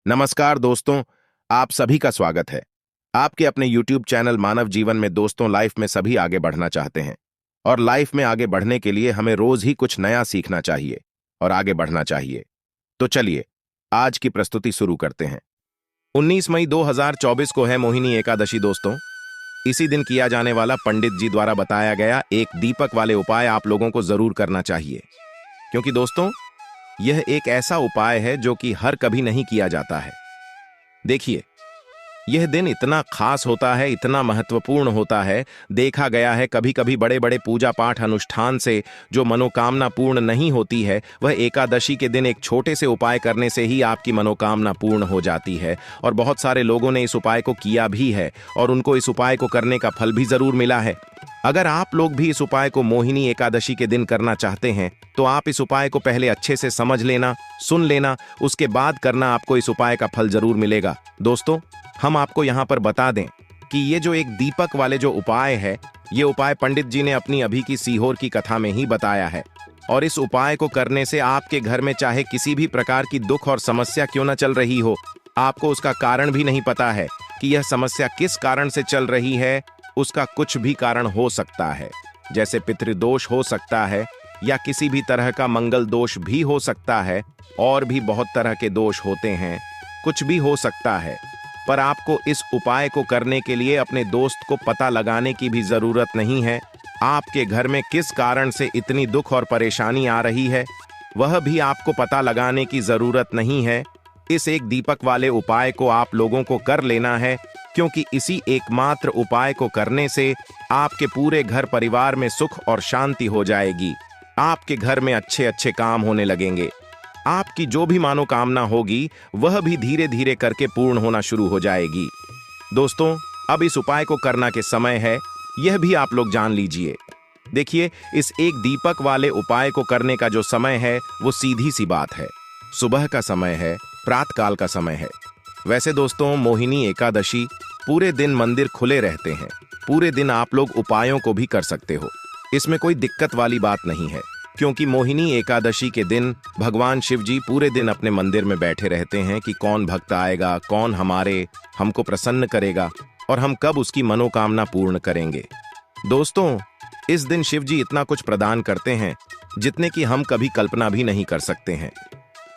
नमस्कार दोस्तों, आप सभी का स्वागत है। आपके अपने YouTube चैनल मानव जीवन में दोस्तों, लाइफ में सभी आगे बढ़ना चाहते हैं और लाइफ में आगे बढ़ने के लिए हमें रोज ही कुछ नया सीखना चाहिए और आगे बढ़ना चाहिए। तो चलिए आज की प्रस्तुति शुरू करते हैं। 19 मई 2024 को है मोहिनी एकादशी दोस्तों। इसी दिन किया जाने वाला पंडित जी द्वारा बताया गया एक दीपक वाले उपाय आप लोगों को जरूर करना चाहिए, क्योंकि दोस्तों यह एक ऐसा उपाय है जो कि हर कभी नहीं किया जाता है। देखिए, यह दिन इतना खास होता है, इतना महत्वपूर्ण होता है। देखा गया है कभी कभी बड़े बड़े पूजा पाठ अनुष्ठान से जो मनोकामना पूर्ण नहीं होती है, वह एकादशी के दिन एक छोटे से उपाय करने से ही आपकी मनोकामना पूर्ण हो जाती है। और बहुत सारे लोगों ने इस उपाय को किया भी है और उनको इस उपाय को करने का फल भी जरूर मिला है। अगर आप लोग भी इस उपाय को मोहिनी एकादशी के दिन करना चाहते हैं तो आप इस उपाय को पहले अच्छे से समझ लेना, सुन लेना, उसके बाद करना। आपको इस उपाय का फल जरूर मिलेगा। दोस्तों, हम आपको यहाँ पर बता दें कि ये जो एक दीपक वाले जो उपाय है, ये उपाय पंडित जी ने अपनी अभी की सीहोर की कथा में ही बताया है। और इस उपाय को करने से आपके घर में चाहे किसी भी प्रकार की दुख और समस्या क्यों न चल रही हो, आपको उसका कारण भी नहीं पता है कि यह समस्या किस कारण से चल रही है। उसका कुछ भी कारण हो सकता है, जैसे पितृदोष हो सकता है या किसी भी तरह का मंगल दोष भी हो सकता है, और भी बहुत तरह के दोष होते हैं, कुछ भी हो सकता है। पर आपको इस उपाय को करने के लिए अपने दोस्त को पता लगाने की भी जरूरत नहीं है। आपके घर में किस कारण से इतनी दुख और परेशानी आ रही है, वह भी आपको पता लगाने की जरूरत नहीं है। इस एक दीपक वाले उपाय को आप लोगों को कर लेना है, क्योंकि इसी एकमात्र उपाय को करने से आपके पूरे घर परिवार में सुख और शांति हो जाएगी। आपके घर में अच्छे अच्छे काम होने लगेंगे। आपकी जो भी मनोकामना होगी वह भी धीरे धीरे करके पूर्ण होना शुरू हो जाएगी। दोस्तों, अब इस उपाय को करना के समय है, यह भी आप लोग जान लीजिए। देखिए, इस एक दीपक वाले उपाय को करने का जो समय है वो सीधी सी बात है, सुबह का समय है, प्रातःकाल का समय है। वैसे दोस्तों, मोहिनी एकादशी पूरे दिन मंदिर खुले रहते हैं। पूरे दिन आप लोग उपायों को भी कर सकते हो, इसमें कोई दिक्कत वाली बात नहीं है, क्योंकि मोहिनी एकादशी के दिन भगवान शिव जी पूरे दिन अपने मंदिर में बैठे रहते हैं कि कौन भक्त आएगा, कौन हमको प्रसन्न करेगा और हम कब उसकी मनोकामना पूर्ण करेंगे। दोस्तों, इस दिन शिव जी इतना कुछ प्रदान करते हैं जितने कि हम कभी कल्पना भी नहीं कर सकते हैं।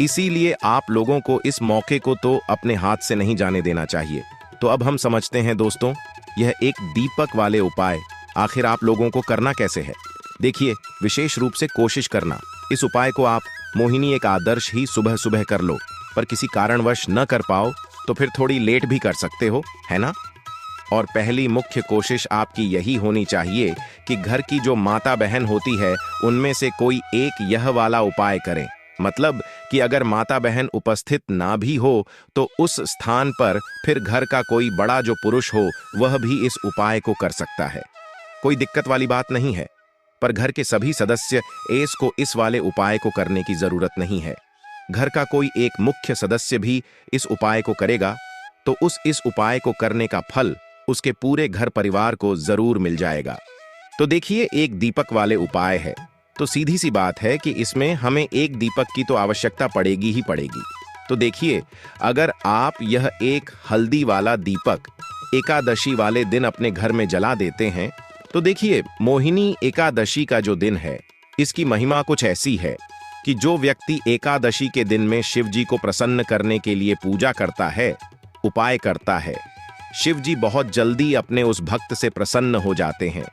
इसीलिए आप लोगों को इस मौके को तो अपने हाथ से नहीं जाने देना चाहिए। तो अब हम समझते हैं दोस्तों, यह एक दीपक वाले उपाय आखिर आप लोगों को करना कैसे है। देखिए, विशेष रूप से कोशिश करना, इस उपाय को आप मोहिनी एक आदर्श ही सुबह सुबह कर लो, पर किसी कारणवश न कर पाओ तो फिर थोड़ी लेट भी कर सकते हो, है ना। और पहली मुख्य कोशिश आपकी यही होनी चाहिए कि घर की जो माता बहन होती है उनमें से कोई एक यह वाला उपाय करें। मतलब कि अगर माता बहन उपस्थित ना भी हो तो उस स्थान पर फिर घर का कोई बड़ा जो पुरुष हो वह भी इस उपाय को कर सकता है। कोई दिक्कत वाली बात नहीं है, पर घर के सभी सदस्य इस वाले उपाय को करने की जरूरत नहीं है। घर का कोई एक मुख्य सदस्य भी इस उपाय को करेगा तो इस उपाय को करने का फल उसके पूरे घर परिवार को जरूर मिल जाएगा। तो देखिए, एक दीपक वाले उपाय है तो सीधी सी बात है कि इसमें हमें एक दीपक की तो आवश्यकता पड़ेगी ही पड़ेगी। तो देखिए, अगर आप यह एक हल्दी वाला दीपक एकादशी वाले दिन अपने घर में जला देते हैं तो देखिए, मोहिनी एकादशी का जो दिन है इसकी महिमा कुछ ऐसी है कि जो व्यक्ति एकादशी के दिन में शिव जी को प्रसन्न करने के लिए पूजा करता है, उपाय करता है, शिव जी बहुत जल्दी अपने उस भक्त से प्रसन्न हो जाते हैं।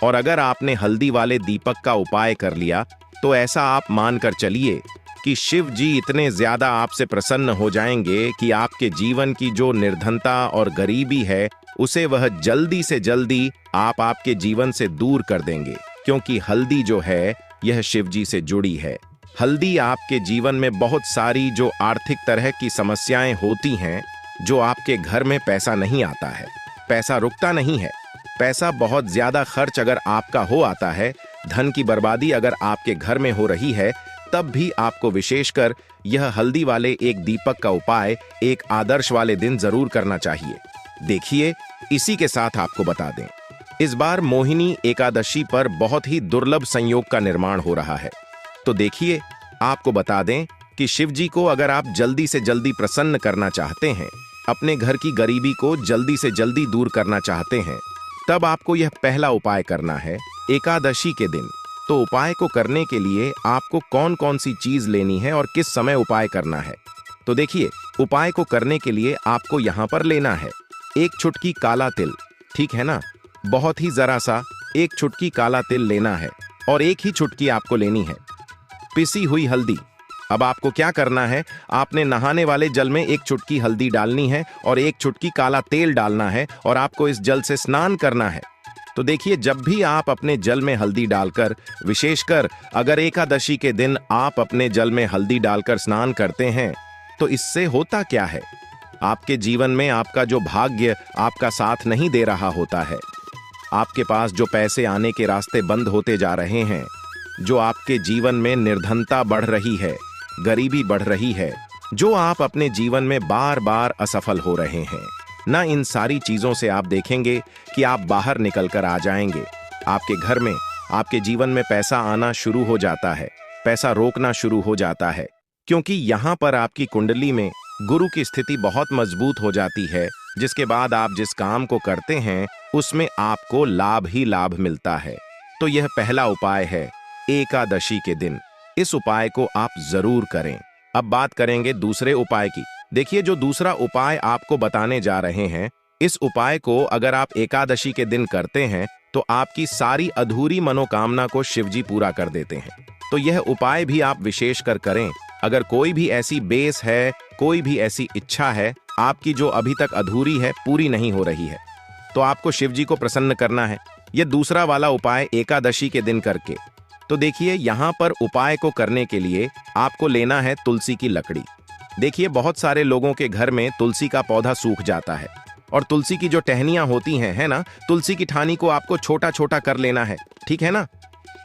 और अगर आपने हल्दी वाले दीपक का उपाय कर लिया तो ऐसा आप मानकर चलिए कि शिव जी इतने ज्यादा आपसे प्रसन्न हो जाएंगे कि आपके जीवन की जो निर्धनता और गरीबी है उसे वह जल्दी से जल्दी आपके जीवन से दूर कर देंगे, क्योंकि हल्दी जो है यह शिव जी से जुड़ी है। हल्दी आपके जीवन में बहुत सारी जो आर्थिक तरह की समस्याएं होती हैं, जो आपके घर में पैसा नहीं आता है, पैसा रुकता नहीं है, पैसा बहुत ज्यादा खर्च अगर आपका हो आता है, धन की बर्बादी अगर आपके घर में हो रही है, तब भी आपको विशेषकर यह हल्दी वाले एक दीपक का उपाय एक आदर्श वाले दिन जरूर करना चाहिए। देखिए, इसी के साथ आपको बता दें, इस बार मोहिनी एकादशी पर बहुत ही दुर्लभ संयोग का निर्माण हो रहा है। तो देखिए, आपको बता दें कि कि शिव जी को अगर आप जल्दी से जल्दी प्रसन्न करना चाहते हैं, अपने घर की गरीबी को जल्दी से जल्दी दूर करना चाहते हैं, तब आपको यह पहला उपाय करना है एकादशी के दिन। तो उपाय को करने के लिए आपको कौन कौन सी चीज लेनी है और किस समय उपाय करना है, तो देखिए, उपाय को करने के लिए आपको यहाँ पर लेना है 1 चुटकी काला तिल, ठीक है ना, बहुत ही जरा सा 1 चुटकी काला तिल लेना है, और 1 ही चुटकी आपको लेनी है पिसी हुई हल्दी। अब आपको क्या करना है, आपने नहाने वाले जल में 1 चुटकी हल्दी डालनी है और 1 चुटकी काला तेल डालना है, और आपको इस जल से स्नान करना है। तो देखिए, जब भी आप अपने जल में हल्दी डालकर, विशेषकर अगर एकादशी के दिन आप अपने जल में हल्दी डालकर स्नान करते हैं, तो इससे होता क्या है, आपके जीवन में आपका जो भाग्य आपका साथ नहीं दे रहा होता है, आपके पास जो पैसे आने के रास्ते बंद होते जा रहे हैं, जो आपके जीवन में निर्धनता बढ़ रही है, गरीबी बढ़ रही है, जो आप अपने जीवन में बार बार असफल हो रहे हैं ना, इन सारी चीजों से आप देखेंगे कि आप बाहर निकलकर आ जाएंगे। आपके घर में, आपके जीवन में पैसा आना शुरू हो जाता है, पैसा रोकना शुरू हो जाता है, क्योंकि यहाँ पर आपकी कुंडली में गुरु की स्थिति बहुत मजबूत हो जाती है, जिसके बाद आप जिस काम को करते हैं उसमें आपको लाभ ही लाभ मिलता है। तो यह पहला उपाय है एकादशी के दिन, इस उपाय को आप जरूर करें। अब बात करेंगे दूसरे उपाय की। देखिए, जो दूसरा उपाय आपको बताने जा रहे हैं, इस उपाय को अगर आप एकादशी के दिन करते हैं तो आपकी सारी अधूरी मनोकामना को शिवजी पूरा कर देते हैं। तो यह उपाय भी आप विशेष कर करें। अगर कोई भी ऐसी बेस है, कोई भी ऐसी इच्छा है आपकी जो अभी तक अधूरी है, पूरी नहीं हो रही है, तो आपको शिवजी को प्रसन्न करना है, यह दूसरा वाला उपाय एकादशी के दिन करके। तो देखिए, यहाँ पर उपाय को करने के लिए आपको लेना है तुलसी की लकड़ी। देखिए, बहुत सारे लोगों के घर में तुलसी का पौधा सूख जाता है, और तुलसी की जो टहनियां होती हैं, है ना, तुलसी की ठानी को आपको छोटा छोटा कर लेना है, ठीक है ना,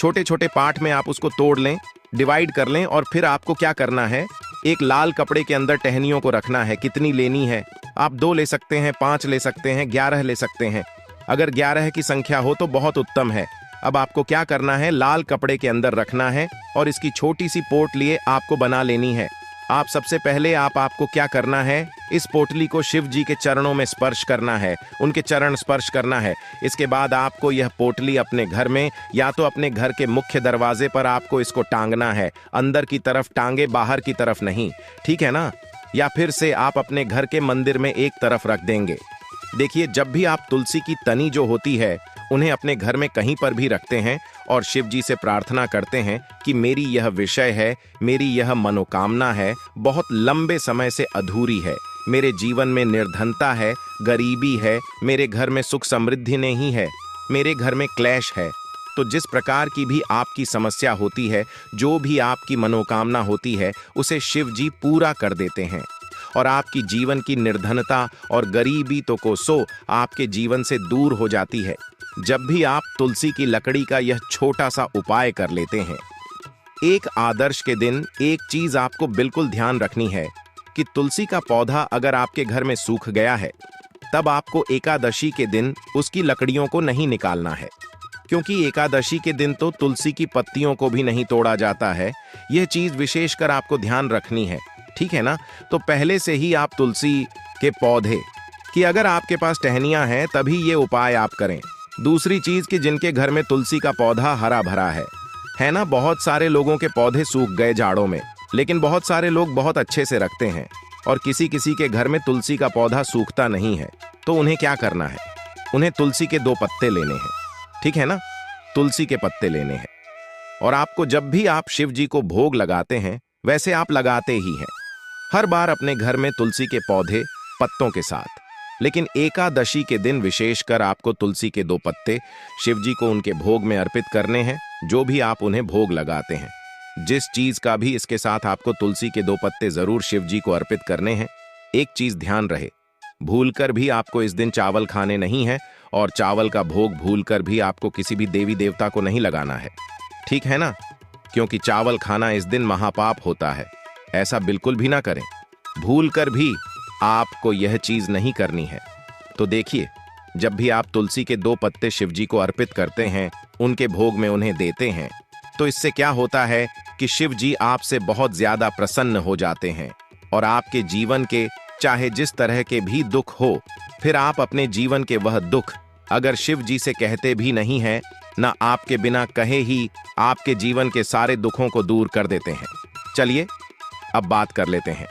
छोटे छोटे पार्ट में आप उसको तोड़ लें, डिवाइड कर लें, और फिर आपको क्या करना है, एक लाल कपड़े के अंदर टहनियों को रखना है। कितनी लेनी है, आप 2 ले सकते हैं, 5 ले सकते हैं, 11 ले सकते हैं। अगर 11 की संख्या हो तो बहुत उत्तम है। अब आपको क्या करना है, लाल कपड़े के अंदर रखना है, और इसकी छोटी सी पोटली आपको बना लेनी है। आप सबसे पहले आपको क्या करना है, इस पोटली को शिव जी के चरणों में स्पर्श करना है, उनके चरण स्पर्श करना है। इसके बाद आपको यह पोटली अपने घर में, या तो अपने घर के मुख्य दरवाजे पर आपको इसको टांगना है, अंदर की तरफ टांगे, बाहर की तरफ नहीं, ठीक है ना, या फिर से आप अपने घर के मंदिर में एक तरफ रख देंगे। देखिए, जब भी आप तुलसी की तनी जो होती है उन्हें अपने घर में कहीं पर भी रखते हैं और शिव जी से प्रार्थना करते हैं कि मेरी यह विषय है, मेरी यह मनोकामना है, बहुत लंबे समय से अधूरी है, मेरे जीवन में निर्धनता है, गरीबी है, मेरे घर में सुख समृद्धि नहीं है, मेरे घर में क्लेश है। तो जिस प्रकार की भी आपकी समस्या होती है, जो भी आपकी मनोकामना होती है, उसे शिव जी पूरा कर देते हैं, और आपकी जीवन की निर्धनता और गरीबी तो कोसों आपके जीवन से दूर हो जाती है, जब भी आप तुलसी की लकड़ी का यह छोटा सा उपाय कर लेते हैं। एक आदर्श के दिन एक चीज आपको बिल्कुल ध्यान रखनी है कि तुलसी का पौधा अगर आपके घर में सूख गया है, तब आपको एकादशी के दिन उसकी लकड़ियों को नहीं निकालना है, क्योंकि एकादशी के दिन तो तुलसी की पत्तियों को भी नहीं तोड़ा जाता है। यह चीज विशेषकर आपको ध्यान रखनी है, ठीक है ना। तो पहले से ही आप तुलसी के पौधे कि अगर आपके पास टहनियां हैं तभी ये उपाय आप करें। दूसरी चीज कि जिनके घर में तुलसी का पौधा हरा भरा है ना, बहुत सारे लोगों के पौधे सूख गए जाड़ों में, लेकिन बहुत सारे लोग बहुत अच्छे से रखते हैं, और किसी किसी के घर में तुलसी का पौधा सूखता नहीं है। तो उन्हें क्या करना है, उन्हें तुलसी के 2 पत्ते लेने हैं, ठीक है ना, तुलसी के पत्ते लेने हैं। और आपको जब भी आप शिव जी को भोग लगाते हैं, वैसे आप लगाते ही हैं हर बार अपने घर में तुलसी के पौधे पत्तों के साथ, लेकिन एकादशी के दिन विशेषकर आपको तुलसी के 2 पत्ते शिव जी को उनके भोग में अर्पित करने हैं, जो भी आप उन्हें भोग लगाते हैं। जिस चीज का भी इसके साथ आपको तुलसी के 2 पत्ते जरूर शिव जी को अर्पित करने हैं। एक चीज ध्यान रहे, भूलकर भी आपको इस दिन चावल खाने नहीं है, और चावल का भोग भूलकर भी आपको किसी भी देवी देवता को नहीं लगाना है, ठीक है ना, क्योंकि चावल खाना इस दिन महापाप होता है। ऐसा बिल्कुल भी ना करें, भूलकर भी आपको यह चीज नहीं करनी है। तो देखिए, जब भी आप तुलसी के 2 पत्ते शिवजी को अर्पित करते हैं, उनके भोग में उन्हें देते हैं, तो इससे क्या होता है कि शिव जी आपसे बहुत ज्यादा प्रसन्न हो जाते हैं और आपके जीवन के चाहे जिस तरह के भी दुख हो, फिर आप अपने जीवन के वह दुख अगर शिव जी से कहते भी नहीं हैं, ना आपके बिना कहे ही आपके जीवन के सारे दुखों को दूर कर देते हैं। चलिए अब बात कर लेते हैं।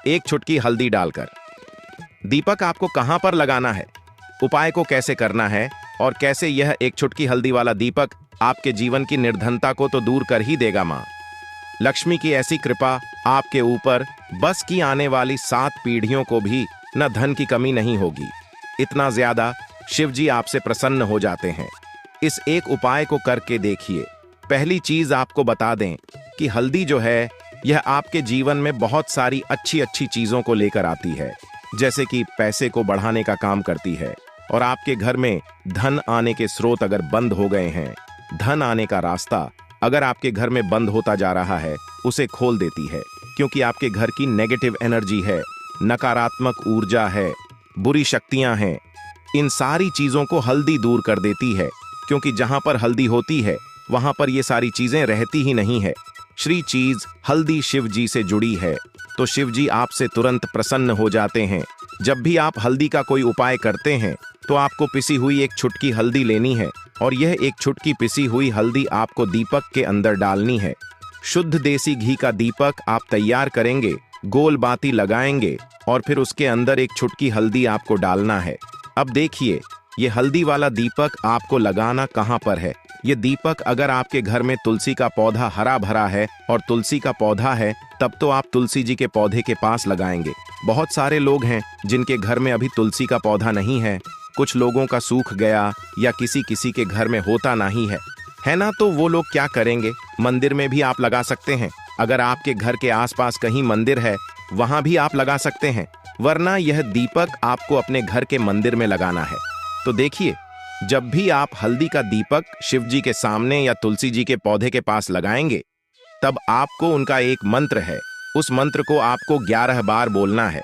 एक चुटकी हल्दी डालकर दीपक आपको कहां पर लगाना है, उपाय को कैसे करना है और कैसे यह एक चुटकी हल्दी वाला दीपक आपके जीवन की निर्धनता को तो दूर कर ही देगा। मां लक्ष्मी की ऐसी कृपा आपके ऊपर बस की आने वाली 7 पीढ़ियों को भी न धन की कमी नहीं होगी। इतना ज्यादा शिव जी आपसे प्रसन्न हो जाते हैं। इस एक उपाय को करके देखिए। पहली चीज आपको बता दें कि हल्दी जो है यह आपके जीवन में बहुत सारी अच्छी अच्छी चीजों को लेकर आती है, जैसे कि पैसे को बढ़ाने का काम करती है और आपके घर में धन आने के स्रोत अगर बंद हो गए हैं, धन आने का रास्ता अगर आपके घर में बंद होता जा रहा है, उसे खोल देती है, क्योंकि आपके घर की नेगेटिव एनर्जी है, नकारात्मक ऊर्जा है, बुरी शक्तियां हैं। इन सारी चीजों को हल्दी दूर कर देती है, क्योंकि जहां पर हल्दी होती है वहां पर ये सारी चीजें रहती ही नहीं है। श्री चीज हल्दी शिव जी से जुड़ी है, तो शिव जी आपसे तुरंत प्रसन्न हो जाते हैं। जब भी आप हल्दी का कोई उपाय करते हैं तो आपको पिसी हुई एक चुटकी हल्दी लेनी है और यह एक चुटकी पिसी हुई हल्दी आपको दीपक के अंदर डालनी है। शुद्ध देसी घी का दीपक आप तैयार करेंगे, गोल बाती लगाएंगे और फिर उसके अंदर एक चुटकी हल्दी आपको डालना है। अब देखिए, ये हल्दी वाला दीपक आपको लगाना कहां पर है। ये दीपक अगर आपके घर में तुलसी का पौधा हरा भरा है और तुलसी का पौधा है, तब तो आप तुलसी जी के पौधे के पास लगाएंगे। बहुत सारे लोग हैं जिनके घर में अभी तुलसी का पौधा नहीं है, कुछ लोगों का सूख गया या किसी किसी के घर में होता नहीं है ना, तो वो लोग क्या करेंगे, मंदिर में भी आप लगा सकते हैं। अगर आपके घर के आसपास कहीं मंदिर है वहां भी आप लगा सकते हैं, वरना यह दीपक आपको अपने घर के मंदिर में लगाना है। तो देखिए, जब भी आप हल्दी का दीपक शिव जी के सामने या तुलसी जी के पौधे के पास लगाएंगे, तब आपको उनका एक मंत्र है, उस मंत्र को आपको 11 बार बोलना है।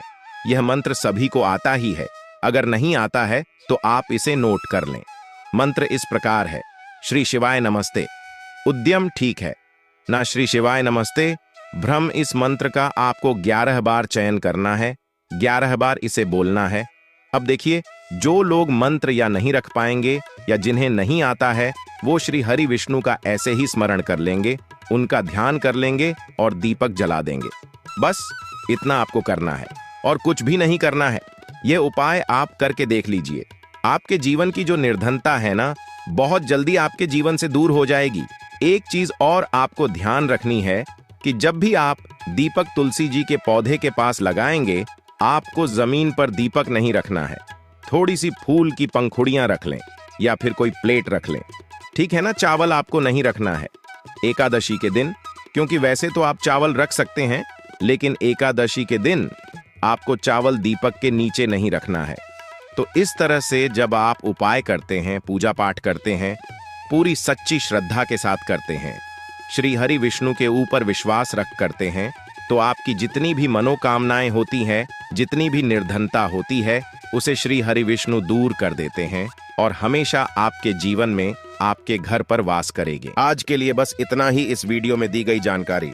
यह मंत्र सभी को आता ही है, अगर नहीं आता है तो आप इसे नोट कर लें। मंत्र इस प्रकार है: श्री शिवाय नमस्ते। उद्यम ठीक है ना, श्री शिवाय नमस्ते भ्रम। इस मंत्र का आपको 11 बार चयन करना है, 11 बार इसे बोलना है। अब देखिए, जो लोग मंत्र या नहीं रख पाएंगे या जिन्हें नहीं आता है, वो श्री हरि विष्णु का ऐसे ही स्मरण कर लेंगे, उनका ध्यान कर लेंगे और दीपक जला देंगे। बस इतना आपको करना है और कुछ भी नहीं करना है। यह उपाय आप करके देख लीजिए। आपके जीवन की जो निर्धनता है ना, बहुत जल्दी आपके जीवन से दूर हो जाएगी। एक चीज और आपको ध्यान रखनी है कि जब भी आप दीपक तुलसी जी के पौधे के पास लगाएंगे, आपको जमीन पर दीपक नहीं रखना है। थोड़ी सी फूल की पंखुड़ियां रख लें या फिर कोई प्लेट रख लें, ठीक है ना। चावल आपको नहीं रखना है एकादशी के दिन, क्योंकि वैसे तो आप चावल रख सकते हैं, लेकिन एकादशी के दिन आपको चावल दीपक के नीचे नहीं रखना है। तो इस तरह से जब आप उपाय करते हैं, पूजा पाठ करते हैं, पूरी सच्ची श्रद्धा के साथ करते हैं, श्री हरि विष्णु के ऊपर विश्वास रख करते हैं, तो आपकी जितनी भी मनोकामनाएं होती हैं, जितनी भी निर्धनता होती है, उसे श्री हरि विष्णु दूर कर देते हैं और हमेशा आपके जीवन में आपके घर पर वास करेंगे। आज के लिए बस इतना ही इस वीडियो में दी गई जानकारी।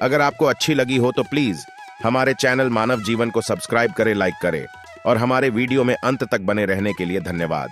अगर आपको अच्छी लगी हो तो प्लीज हमारे चैनल मानव जीवन को सब्सक्राइब करें, लाइक करें और हमारे वीडियो में अंत तक बने रहने के लिए धन्यवाद।